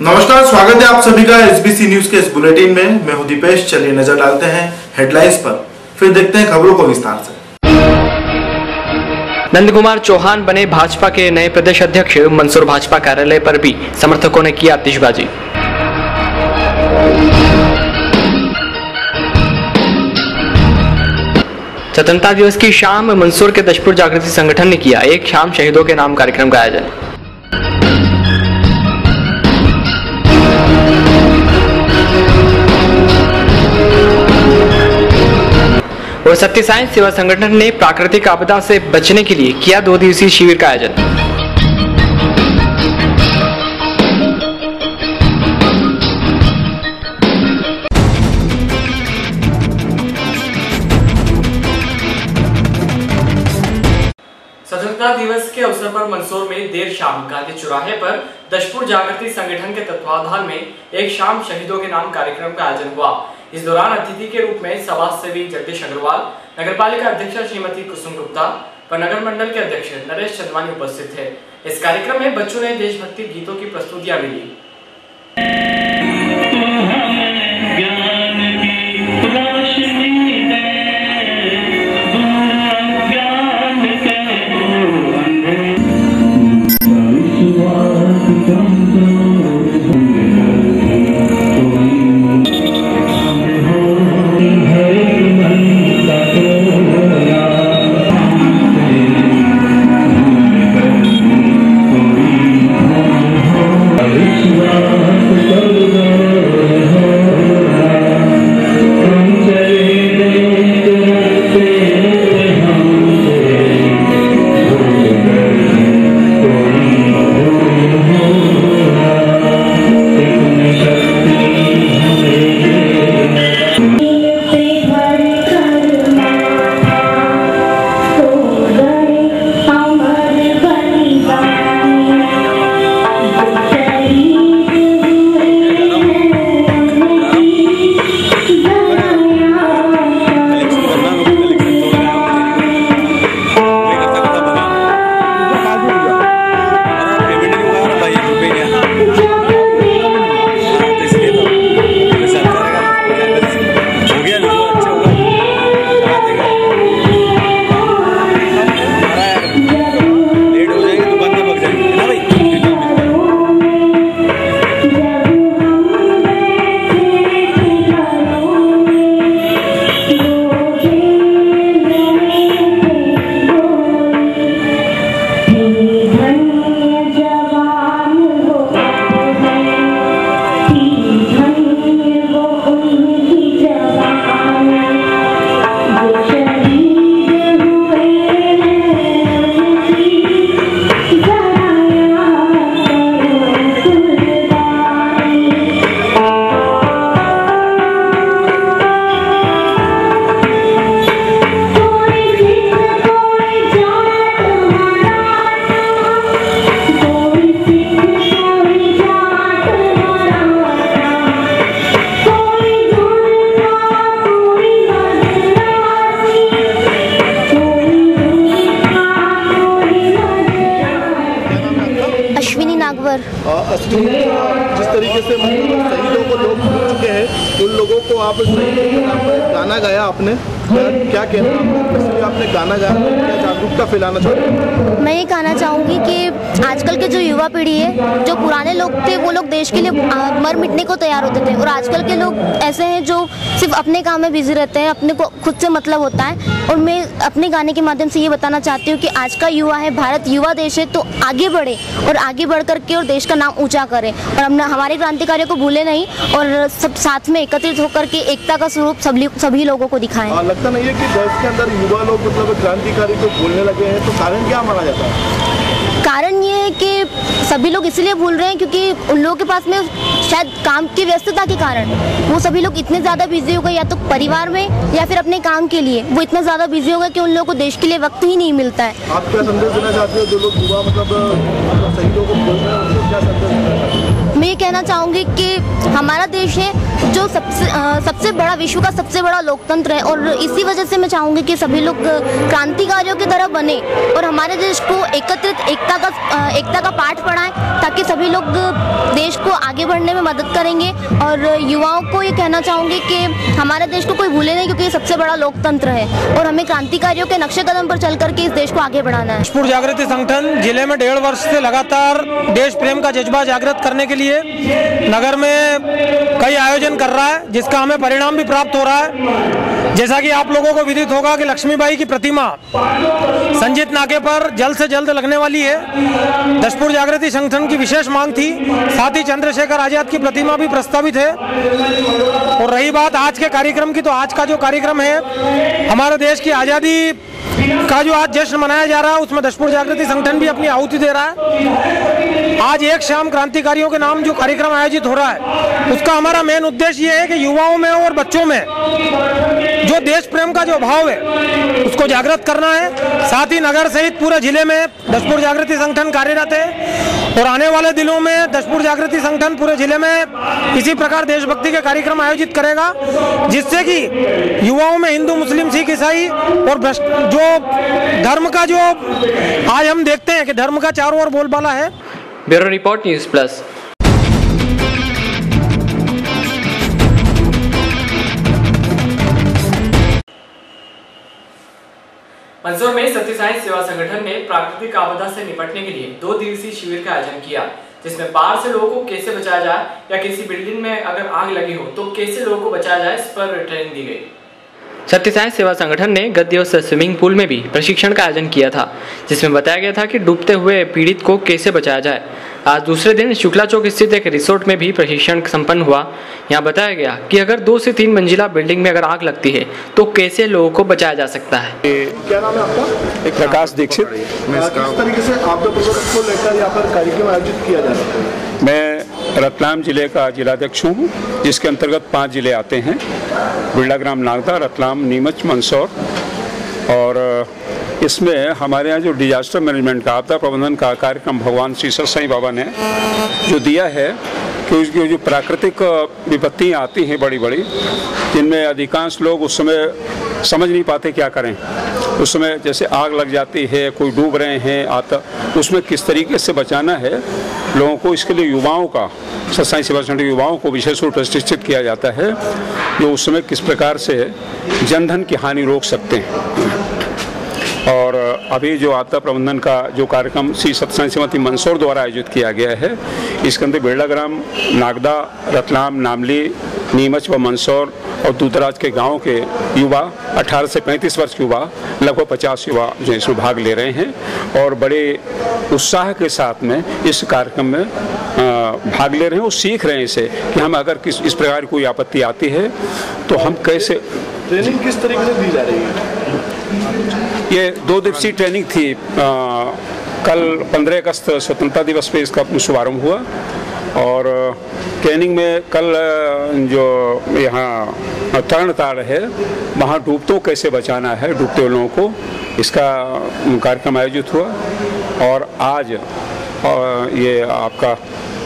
नमस्कार, स्वागत है आप सभी का एसबीसी न्यूज के इस बुलेटिन में। मैं हूं दीपेश। चलिए नजर डालते हैं हेडलाइंस पर, फिर देखते हैं खबरों को विस्तार से। नंदकुमार चौहान बने भाजपा के नए प्रदेश अध्यक्ष। मंदसौर भाजपा कार्यालय पर भी समर्थकों ने किया आतिशबाजी। स्वतंत्रता दिवस की शाम मंदसौर के दशपुर जागृति संगठन ने किया एक शाम शहीदों के नाम कार्यक्रम का आयोजन। और सत्य साई सेवा संगठन ने प्राकृतिक आपदा से बचने के लिए किया 2 दिवसीय शिविर का आयोजन। स्वतंत्रता दिवस के अवसर पर मंदसौर में देर शाम गांधी चौराहे पर दशपुर जागृति संगठन के तत्वाधान में एक शाम शहीदों के नाम कार्यक्रम का आयोजन हुआ। इस दौरान अतिथि के रूप में समाज सेवी जगदीश अग्रवाल, नगरपालिका अध्यक्ष श्रीमती कुसुम गुप्ता व नगर मंडल के अध्यक्ष नरेश चंदवानी उपस्थित थे। इस कार्यक्रम में बच्चों ने देशभक्ति गीतों की प्रस्तुतियां भी दी। जिस तरीके से शहीदों को लोग भूल चुके हैं, उन लोगों को आप शहीदों के नाम पर गाना गाया आपने, क्या कहना है? इसलिए आपने गाना गाया, क्या जागरूकता फैलाना चाहते हैं? मैं ये कहना चाहूँगी कि आजकल के जो युवा पीढ़ी है, जो पुराने लोग थे वो लोग देश के लिए मर मिटने को तैयार होते थे, और आजकल के लोग ऐसे हैं जो सिर्फ अपने काम में बिजी रहते हैं, अपने को खुद से मतलब होता है। और मैं अपने गाने के माध्यम से ये बताना चाहती हूँ कि आज का युवा है, भारत युवा देश है, तो आगे बढ़े और आगे बढ़ करके और देश का नाम ऊंचा करें, और हम हमारे क्रांतिकारियों को भूले नहीं, और सब साथ में एकत्रित होकर के एकता का स्वरूप सभी लोगों को दिखाएं। लगता नहीं है कि देश के अंदर युवा लोग मतलब क्रांतिकारी को भूलने लगे हैं, तो कारण क्या माना जाता है? कारण ये है कि सभी लोग इसलिए भूल रहे हैं क्योंकि उन लोगों के पास में शायद काम की व्यस्तता के कारण वो सभी लोग इतने ज़्यादा बिजी हो गए, या तो परिवार में या फिर अपने काम के लिए वो इतना ज़्यादा बिजी हो गए कि उन लोगों को देश के लिए वक्त ही नहीं मिलता है। आप क्या संदेश देना चाहते हो जो लोग युवा मतलब शहीदों को भूल रहे हैं, उनको क्या संदेश देना चाहते हैं? मैं ये कहना चाहूँगी कि हमारा देश है जो सबसे बड़ा, विश्व का सबसे बड़ा लोकतंत्र है, और इसी वजह से मैं चाहूँगी कि सभी लोग क्रांतिकारियों की तरह बने और हमारे देश को एकता का पाठ पढ़ाएं, ताकि सभी लोग देश को आगे बढ़ने में मदद करेंगे। और युवाओं को ये कहना चाहूँगी कि हमारे देश को कोई भूले नहीं, क्योंकि ये सबसे बड़ा लोकतंत्र है और हमें क्रांतिकारियों के नक्शे कदम पर चल करके इस देश को आगे बढ़ाना है। दशपुर जागृति संगठन जिले में 1.5 वर्ष से लगातार देश प्रेम का जज्बा जागृत करने के लिए नगर में कई आयोजन कर रहा है, जिसका हमें परिणाम भी प्राप्त हो रहा है। जैसा कि आप लोगों को विदित होगा कि लक्ष्मीबाई की प्रतिमा संजीत नाके पर जल्द से जल्द लगने वाली है। दशपुर जागृति संगठन की विशेष मांग थी, साथ ही चंद्रशेखर आजाद की प्रतिमा भी प्रस्तावित है। और रही बात आज के कार्यक्रम की, तो आज का जो कार्यक्रम है हमारे देश की आज़ादी का जो आज जश्न मनाया जा रहा है, उसमें दशपुर जागृति संगठन भी अपनी आहुति दे रहा है। आज एक शाम क्रांतिकारियों के नाम जो कार्यक्रम आयोजित हो रहा है, उसका हमारा मेन उद्देश्य ये है कि युवाओं में और बच्चों में जो देश प्रेम का जो भाव है उसको जागृत करना है। साथ ही नगर सहित पूरे जिले में दशपुर जागृति संगठन कार्यरत है और आने वाले दिनों में दशपुर जागृति संगठन पूरे जिले में इसी प्रकार देशभक्ति के कार्यक्रम आयोजित करेगा, जिससे कि युवाओं में हिंदू, मुस्लिम, सिख, ईसाई और जो धर्म का जो आज हम देखते हैं कि धर्म का चारों ओर बोलबाला है। Bureau report news plus. Mandsaur में सत्य साई सेवा संगठन ने प्राकृतिक आपदा से निपटने के लिए 2 दिवसीय शिविर का आयोजन किया, जिसमें बाढ़ से लोगों को कैसे बचाया जाए या किसी बिल्डिंग में अगर आग लगी हो तो कैसे लोगों को बचाया जाए, इस पर ट्रेनिंग दी गई। सत्य साई सेवा संगठन ने गत दिवस स्विमिंग पूल में भी प्रशिक्षण का आयोजन किया था, जिसमें बताया गया था कि डूबते हुए पीड़ित को कैसे बचाया जाए। आज दूसरे दिन शुक्ला चौक स्थित एक रिसोर्ट में भी प्रशिक्षण संपन्न हुआ। यहाँ बताया गया कि अगर 2 से 3 मंजिला बिल्डिंग में अगर आग लगती है तो कैसे लोगों को बचाया जा सकता है। क्या नाम है आपका? प्रकाश दीक्षित। किस तरीके से आपदा प्रबंधन को लेकर यहाँ पर कार्यक्रम आयोजित किया जा रहा है? मैं रतलाम जिले का जिलाध्यक्ष हूँ, जिसके अंतर्गत 5 जिले आते हैं: बिरलाग्राम, नागदा, रतलाम, नीमच, मंदसौर। और इसमें हमारे यहाँ जो डिजास्टर मैनेजमेंट का, आपदा प्रबंधन का कार्यक्रम भगवान श्री सत्य साई बाबा ने जो दिया है कि उसकी जो प्राकृतिक विपत्तियाँ आती हैं बड़ी बड़ी, जिनमें अधिकांश लोग उस समय समझ नहीं पाते क्या करें। उस समय जैसे आग लग जाती है, कोई डूब रहे हैं, उसमें किस तरीके से बचाना है लोगों को, इसके लिए युवाओं का, सत्य साई सेवा संगठन के युवाओं को विशेष रूप से प्रशिक्षित किया जाता है, जो उस समय किस प्रकार से जनधन की हानि रोक सकते हैं। और अभी जो आपदा प्रबंधन का जो कार्यक्रम श्री सत्य साई सेवा मंदसौर द्वारा आयोजित किया गया है, इसके अंदर बिरलाग्राम, नागदा, रतलाम, नामली, नीमच व मंदसौर और दूरदराज के गाँव के युवा, 18 से 35 वर्ष के युवा, लगभग 50 युवा जो इसमें भाग ले रहे हैं और बड़े उत्साह के साथ में इस कार्यक्रम में भाग ले रहे हैं और सीख रहे हैं इसे कि हम अगर इस प्रकार की कोई आपत्ति आती है तो हम कैसे। ट्रेनिंग किस तरीके से दी जा रही है? ये 2 दिवसीय ट्रेनिंग थी। कल 15 अगस्त स्वतंत्रता दिवस पे इसका शुभारंभ हुआ और ट्रेनिंग में कल जो यहाँ तरण ताड़ है, वहाँ डूबतों कैसे बचाना है, डूबते हुए लोगों को, इसका कार्यक्रम आयोजित हुआ। और आज ये आपका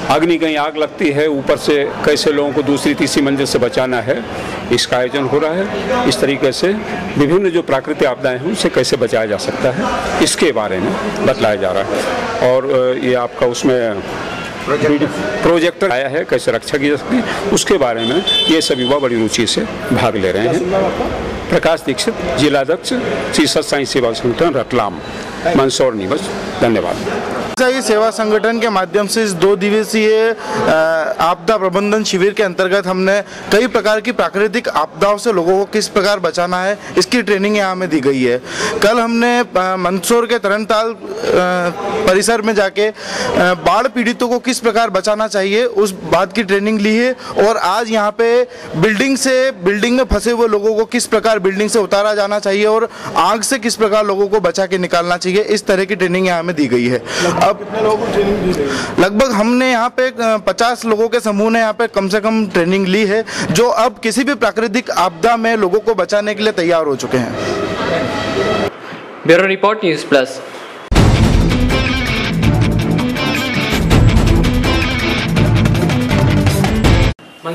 अग्नि, कहीं आग लगती है, ऊपर से कैसे लोगों को दूसरी तीसरी मंजिल से बचाना है, इसका आयोजन हो रहा है। इस तरीके से विभिन्न जो प्राकृतिक आपदाएं हैं उनसे कैसे बचाया जा सकता है, इसके बारे में बतलाया जा रहा है। और ये आपका उसमें प्रोजेक्टर आया है, कैसे रक्षा की जा सकती है, उसके बारे में ये सभी युवा बड़ी रुचि से भाग ले रहे हैं। प्रकाश दीक्षित, जिलाध्यक्ष श्री सत्य साई सेवा संगठन रतलाम, मंदसौर, नीमच। धन्यवाद। सेवा संगठन के माध्यम से इस 2 दिवसीय आपदा प्रबंधन शिविर के अंतर्गत हमने कई प्रकार की प्राकृतिक आपदाओं से लोगों को किस प्रकार बचाना है, इसकी ट्रेनिंग यहाँ हमें दी गई है। कल हमने मंदसौर के तरनताल परिसर में जाके बाढ़ पीड़ितों को किस प्रकार बचाना चाहिए उस बात की ट्रेनिंग ली है। और आज यहाँ पे बिल्डिंग में फंसे हुए लोगों को किस प्रकार बिल्डिंग से उतारा जाना चाहिए और आग से किस प्रकार लोगों को बचा के निकालना चाहिए, इस तरह की ट्रेनिंग यहाँ हमें दी गई है। अब कितने लोगों को ट्रेनिंग दी गई? लगभग हमने यहाँ पे 50 लोगों के समूह ने यहाँ पे कम से कम ट्रेनिंग ली है, जो अब किसी भी प्राकृतिक आपदा में लोगों को बचाने के लिए तैयार हो चुके हैं। Bureau report news plus.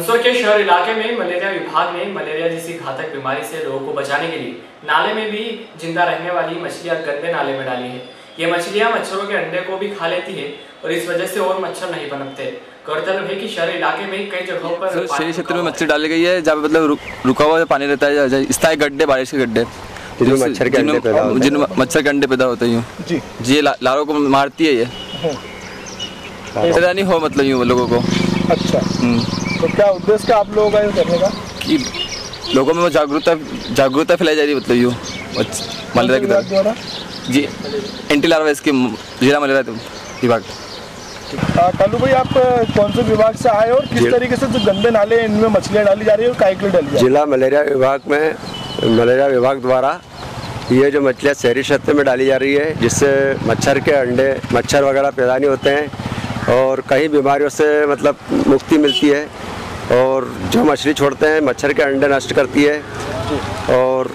Mandsaur के शहर इलाके में मलेरिया विभाग ने मलेरिया जैसी घातक बीमारी से लोगों को बचाने के लिए नाले में भी जिंदा रहने वाली मछलियां गंदे नाले में डाली है। ये मछलियां मच्छरों के अंडे को भी खा लेती है और इस वजह से और मच्छर नहीं पनपते। गौरतलब है कि शहर इलाके में कई जगहों पर शहरी क्षेत्र में मच्छर डाली गई है, जहाँ मतलब रुका हुआ पानी रहता है, स्थायी गड्ढे, बारिश के गड्ढे जिनमें मच्छर के अंडे पैदा होते हैं जी लारों को मारती है। ये नहीं हो मतलब यूँ लोगों को। अच्छा, तो क्या उद्देश्य क्या आप लोगों का करने का कि लोगों में वो जागरूकता फैलाई जा रही है, मतलब यूँ मलेरिया की तरफ जी। एंटी लार्वा इसके जिला मलेरिया विभाग। कालू भाई, आप कौन से विभाग से आए और किस तरीके से जो गंदे नाले इनमें मछलियाँ डाली जा रही है और काय के लिए डाली जा रही है? जिला मलेरिया विभाग में मलेरिया विभाग द्वारा ये जो मछलियाँ शहरी क्षेत्र में डाली जा रही है, जिससे मच्छर के अंडे, मच्छर वगैरह पैदा नहीं होते हैं और कई बीमारियों से मतलब मुक्ति मिलती है। और जो मछली छोड़ते हैं मच्छर के अंडे नष्ट करती है और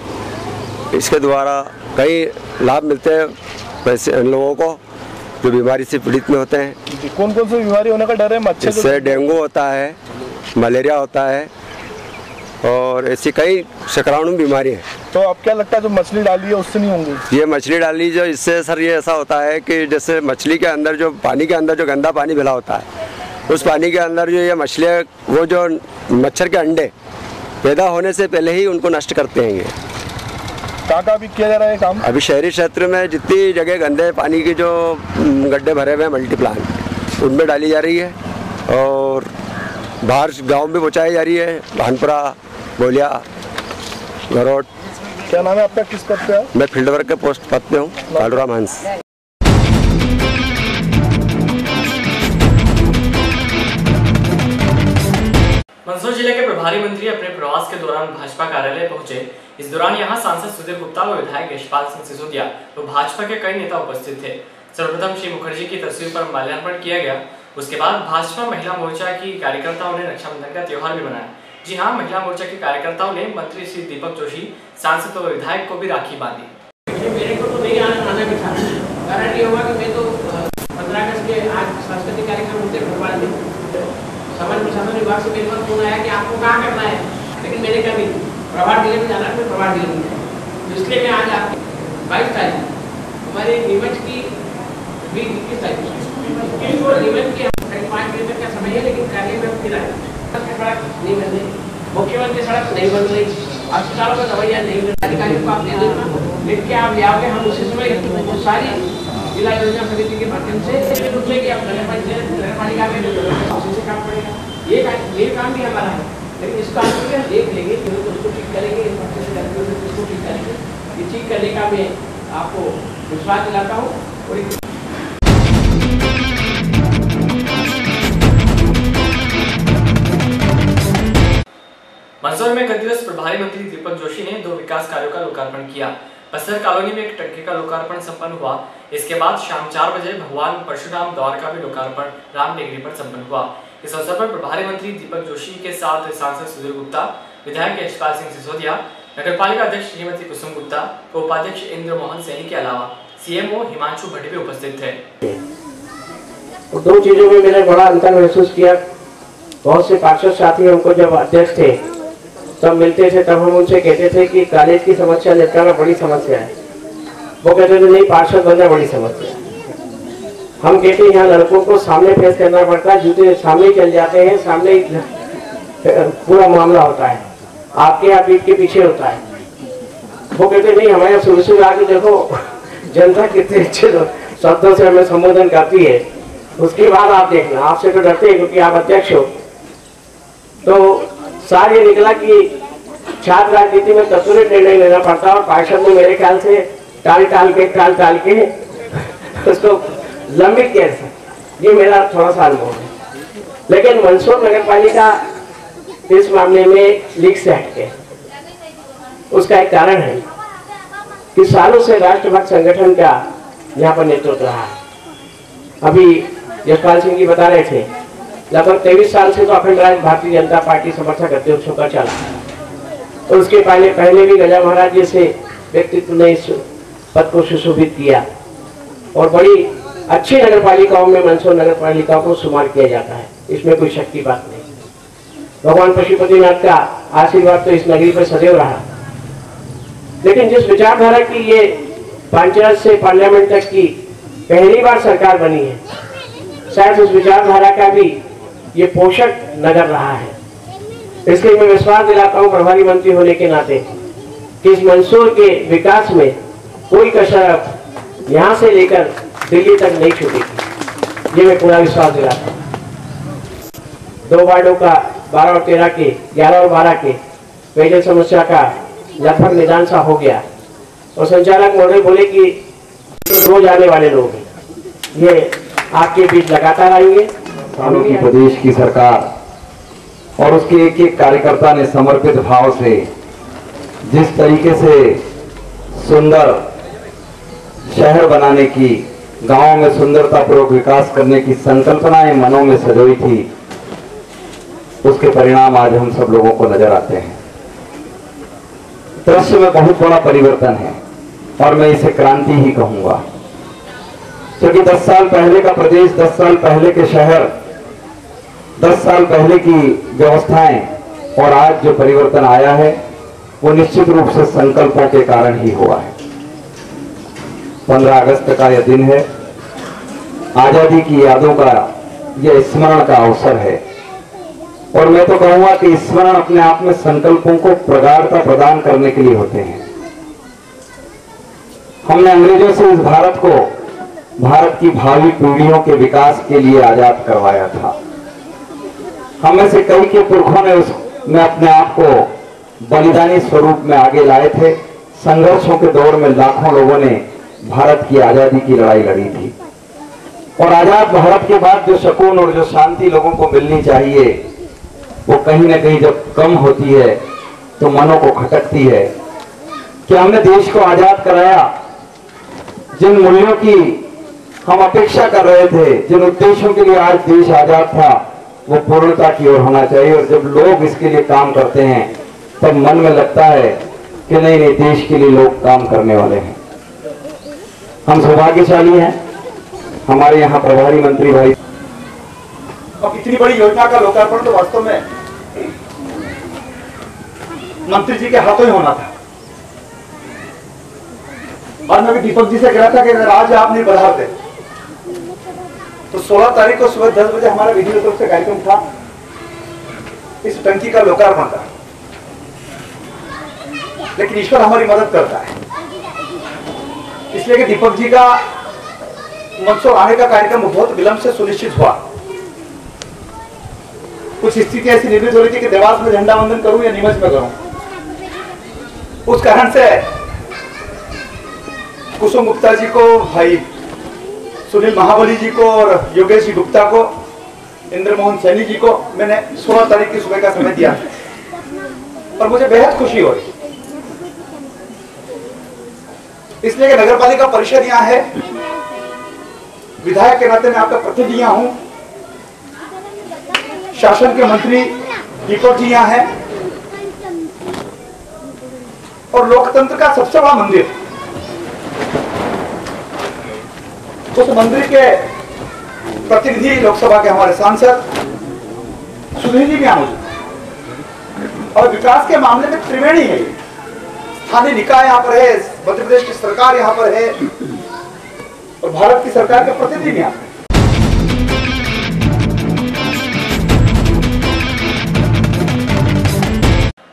इसके द्वारा कई लाभ मिलते हैं वैसे लोगों को जो बीमारी से पीड़ित में होते हैं। कौन कौन सी बीमारी होने का डर है मच्छर? इससे डेंगू होता है, मलेरिया होता है और ऐसी कई संक्रामक बीमारी है। तो अब क्या लगता है जो मछली डाली है उससे नहीं होंगी? ये मछली डाली जो इससे सर ये ऐसा होता है कि जैसे मछली के अंदर जो पानी के अंदर जो गंदा पानी मिला होता है, उस पानी के अंदर जो ये मछलियाँ वो जो मच्छर के अंडे पैदा होने से पहले ही उनको नष्ट करते हैं। ये कहाँ भी किया जा रहा है काम? अभी शहरी क्षेत्र में जितनी जगह गंदे पानी की जो गड्ढे भरे हुए हैं मल्टीप्लांट, उनमें डाली जा रही है और बाहर गांव में पहुँचाई जा रही है। भानपुरा, बोलिया, घरोट। क्या नाम है आपका, किस पद पे है? मैं फील्ड वर्क के पोस्ट पद पे हूँ, कालूराम हंस। मंदसौर जिले के प्रभारी मंत्री अपने प्रवास के दौरान भाजपा कार्यालय पहुंचे। इस दौरान यहां सांसद सुधीर गुप्ता व विधायक यशपाल सिंह सिसोदिया तो भाजपा के कई नेता उपस्थित थे। सर्वप्रथम श्री मुखर्जी की तस्वीर पर माल्यार्पण किया गया। उसके बाद भाजपा महिला मोर्चा की कार्यकर्ताओं ने रक्षाबंधन का त्योहार भी मनाया। जी हाँ, महिला मोर्चा के कार्यकर्ताओं ने मंत्री श्री दीपक जोशी, सांसद व विधायक को भी राखी बांधी। मेरे को तो नहीं आना भी था, कारण ये हुआ कि मैं तो 15 अगस्त के आज सांस्कृतिक कार्यक्रम होते भोपाल में, समाज प्रशासन विभाग से मेरे पास फोन आया कि आपको कहाँ करना है, लेकिन मैंने कहा नहीं, प्रभार जिले में जाना है, प्रभार जिले में जाए। इसलिए मैं आज आपके 22 तारीख हमारे नीमच की 21 तारीख नीमच की 5 बजे तक का समय है, लेकिन कार्य में फिर आए। सड़क नहीं बन रही, मुख्यमंत्री सड़क नहीं बन रही, अस्पतालों में दवाइयाँ नहीं मिल रही। अधिकारियों को आप दे देना, लिख के आप ले आओगे, हम उसी समय वो सारी जिला योजना समिति के माध्यम से रुकेगी। आप नगर पालिका में उसी से काम पड़ेगा। ये काम भी हमारा है, लेकिन इस काम को हम देख लेंगे, उसको ठीक करेंगे, उसको ठीक करेंगे। ये ठीक करने का मैं आपको विश्वास दिलाता हूँ। मंदसौर में गत दिवस प्रभारी मंत्री दीपक जोशी ने 2 विकास कार्यों का लोकार्पण किया। बस्तर कॉलोनी में एक टंकी का लोकार्पण संपन्न हुआ। इसके बाद शाम 4 बजे भगवान परशुराम द्वार का भी लोकार्पण रामटेगरी पर संपन्न हुआ। इस अवसर पर प्रभारी मंत्री दीपक जोशी के साथ सांसद सुधीर गुप्ता, विधायक यशपाल सिंह सिसोदिया, नगरपालिका अध्यक्ष श्रीमती कुसुम गुप्ता, उपाध्यक्ष इंद्र मोहन सैनी के अलावा सीएमओ हिमांशु भट्ट भी उपस्थित थे। 2 चीजों में मैंने बड़ा अंतर महसूस किया। बहुत से पार्षद साथी हमको जब अध्यक्ष थे तब मिलते थे, तब हम उनसे कहते थे कि कॉलेज की समस्या निपटाना बड़ी समस्या है। वो कहते थे नहीं, पार्षद बनना बड़ी समस्या है। हम कहते हैं यहाँ लड़कों को सामने फेस करना पड़ता है, जूते सामने चल जाते हैं, सामने पूरा मामला होता है, आपके यहाँ पीठ के पीछे होता है। वो कहते नहीं, हमारे यहाँ शुरू से आके देखो जनता कितने अच्छे शब्दों से हमें संबोधन करती है, उसके बाद आप देखना। आपसे तो डरते हैं क्योंकि आप अध्यक्ष हो। तो सार ये निकला कि छात्र राजनीति में तुरंत निर्णय लेना पड़ता है और पार्षद ने मेरे ख्याल से टाल टाल के उसको लंबित किया। ये मेरा थोड़ा सा अनुभव है। लेकिन मंदसौर नगर पालिका इस मामले में लीक से हटके, उसका एक कारण है कि सालों से राष्ट्रभक्त संगठन का यहाँ पर नेतृत्व रहा है। अभी यशपाल सिंह जी बता रहे थे, लगभग 23 साल से तो अखंड राज्य भारतीय जनता पार्टी समर्थक अध्यक्ष होकर चला। और उसके पहले भी गजा महाराज जैसे व्यक्तित्व ने इस पद को सुशोभित किया और बड़ी अच्छी नगर पालिकाओं में मंदसौर नगर पालिका को शुमार किया जाता है, इसमें कोई शक की बात नहीं। भगवान पशुपतिनाथ का आशीर्वाद तो इस नगरी पर सदैव रहा। लेकिन जिस विचारधारा की ये पंचायत से पार्लियामेंट तक की पहली बार सरकार बनी है, शायद उस विचारधारा का भी ये पोषक नजर रहा है। इसलिए मैं विश्वास दिलाता हूँ प्रभारी मंत्री होने के नाते कि इस मंदसौर के विकास में कोई कसर यहाँ से लेकर दिल्ली तक नहीं छूटेगी, ये मैं पूरा विश्वास दिलाता हूँ। 2 वार्डों का 12 और 13 के 11 और 12 के पेयजल समस्या का लगभग निदान सा हो गया और संचालक महोदय बोले कि रोज आने वाले लोग हैं, ये आपके बीच लगातार आएंगे। सालों की प्रदेश की सरकार और उसके एक एक कार्यकर्ता ने समर्पित भाव से जिस तरीके से सुंदर शहर बनाने की, गांवों में सुंदरतापूर्वक विकास करने की संकल्पनाएं मनों में सजोई थी, उसके परिणाम आज हम सब लोगों को नजर आते हैं। दृश्य में बहुत बड़ा परिवर्तन है और मैं इसे क्रांति ही कहूंगा, क्योंकि 10 साल पहले का प्रदेश, 10 साल पहले के शहर, 10 साल पहले की व्यवस्थाएं और आज जो परिवर्तन आया है वो निश्चित रूप से संकल्पों के कारण ही हुआ है। 15 अगस्त का यह दिन है, आजादी की यादों का यह स्मरण का अवसर है और मैं तो कहूंगा कि स्मरण अपने आप में संकल्पों को प्रगाढ़ता प्रदान करने के लिए होते हैं। हमने अंग्रेजों से इस भारत को, भारत की भावी पीढ़ियों के विकास के लिए आजाद करवाया था। हम में से कई के पुरखों ने उसमें अपने आप को बलिदानी स्वरूप में आगे लाए थे। संघर्षों के दौर में लाखों लोगों ने भारत की आजादी की लड़ाई लड़ी थी और आजाद भारत के बाद जो सुकून और जो शांति लोगों को मिलनी चाहिए वो कहीं ना कहीं जब कम होती है तो मनों को खटकती है कि हमने देश को आजाद कराया, जिन मूल्यों की हम अपेक्षा कर रहे थे, जिन उद्देश्यों के लिए आज देश आजाद था, वो पूर्णता की ओर होना चाहिए। और जब लोग इसके लिए काम करते हैं तब मन में लगता है कि नहीं नहीं, देश के लिए लोग काम करने वाले हैं। हम सौभाग्यशाली हैं, हमारे यहाँ प्रभारी मंत्री भाई। अब इतनी बड़ी योजना का लोकार्पण तो वास्तव में मंत्री जी के हाथों ही होना था। और मैं भी दीपक जी से कह रहा था कि अगर आज आप नहीं बढ़ाते तो 16 तारीख को सुबह 10 बजे हमारा विधिवत रूप से कार्यक्रम था इस टंकी का लोकार्पण का। लेकिन ईश्वर हमारी मदद करता है, इसलिए कि दीपक जी का मंदसौर आने का कार्यक्रम बहुत विलंब से सुनिश्चित हुआ। कुछ स्थिति ऐसी निर्मित हो रही थी कि देवास में झंडा वंदन करूं या नीमच में करूं। उस कारण से कुसुम गुप्ता जी को, भाई सुनील महाबली जी को और योगेश जी गुप्ता को, इंद्रमोहन सैनी जी को मैंने 16 तारीख की सुबह का समय दिया और मुझे बेहद खुशी हो रही, इसलिए कि नगरपालिका परिषद यहाँ है, विधायक के नाते मैं आपका प्रतिनिधि यहाँ हूं, शासन के मंत्री दीपक जी यहाँ है और लोकतंत्र का सबसे बड़ा मंदिर, उस मंदिर के प्रतिनिधि लोकसभा के हमारे सांसद सुधीर जी भी यहाँ मौजूद और विकास के मामले में त्रिवेणी है। स्थानीय निकाय यहाँ पर है, मध्य प्रदेश की सरकार यहाँ पर है और भारत की सरकार के प्रतिनिधि यहाँ पर।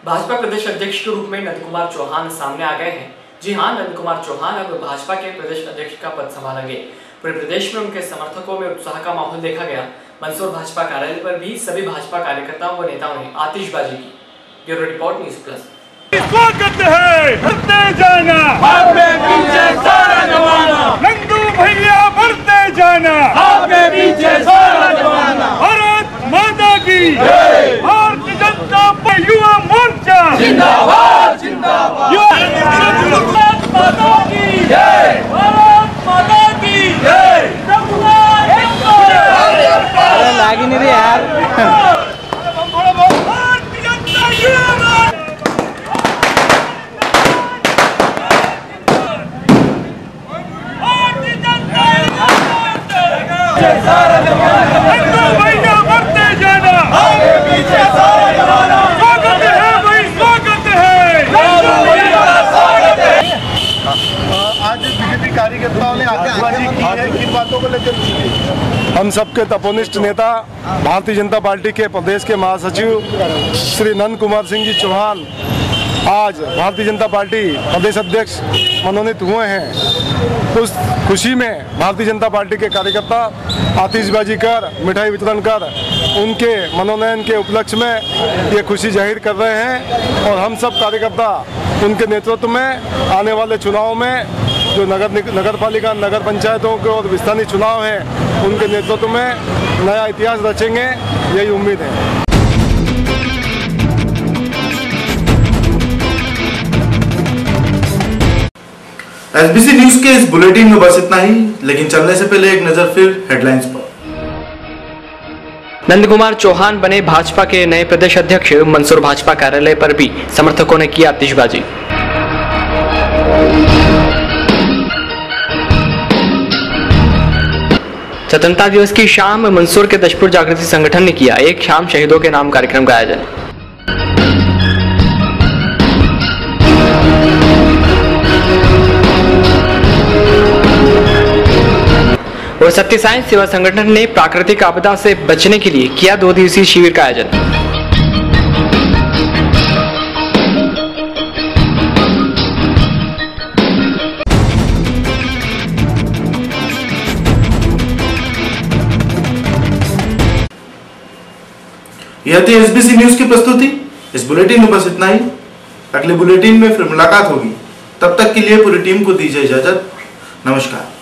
भाजपा प्रदेश अध्यक्ष के रूप में नंद कुमार चौहान सामने आ गए हैं। जी हां, नंद कुमार चौहान अब भाजपा के प्रदेश अध्यक्ष का पद संभालेंगे। पूरे प्रदेश में उनके समर्थकों में उत्साह का माहौल देखा गया। मंदसौर भाजपा कार्यालय पर भी सभी भाजपा कार्यकर्ताओं व नेताओं ने आतिशबाजी की। Bureau report news plus. स्वागत है, बढ़ते जाना, आपके पीछे सारा जमाना, नंदू भैया बढ़ते जाना, आपके पीछे सारा जमाना। भारत माता की जय, भारतीय जनता पार्टी युवा मोर्चा जिंदाबाद जिंदाबाद। भारत माता की जय, भारत माता की जय। लागी नहीं रे यार। भारतीय जनता युवा सारा जमाना, बढ़ते जाना, आगे पीछे सारा हम सबके तपोनिष्ठ नेता भारतीय जनता पार्टी के प्रदेश के महासचिव श्री नंद कुमार सिंह जी चौहान आज भारतीय जनता पार्टी प्रदेश अध्यक्ष मनोनीत हुए हैं। उस खुशी में भारतीय जनता पार्टी के कार्यकर्ता आतिशबाजी कर, मिठाई वितरण कर उनके मनोनयन के उपलक्ष्य में ये खुशी जाहिर कर रहे हैं। और हम सब कार्यकर्ता उनके नेतृत्व में आने वाले चुनाव में जो नगर पालिका, नगर पंचायतों के और स्थानीय चुनाव हैं, उनके नेतृत्व में नया इतिहास रचेंगे, यही उम्मीद है। एसबीसी न्यूज के इस बुलेटिन में बस इतना ही, लेकिन चलने से पहले एक नजर फिर हेडलाइंस पर। नंद कुमार चौहान बने भाजपा के नए प्रदेश अध्यक्ष। मंदसौर भाजपा कार्यालय पर भी समर्थकों ने की आतिशबाजी। स्वतंत्रता दिवस की शाम मंदसौर के दशपुर जागृति संगठन ने किया एक शाम शहीदों के नाम कार्यक्रम का आयोजन। और सत्य साई सेवा संगठन ने प्राकृतिक आपदा से बचने के लिए किया 2 दिवसीय शिविर का आयोजन। यह थी एसबीसी न्यूज की प्रस्तुति। इस बुलेटिन में बस इतना ही। अगले बुलेटिन में फिर मुलाकात होगी। तब तक के लिए पूरी टीम को दीजिए इजाजत। नमस्कार।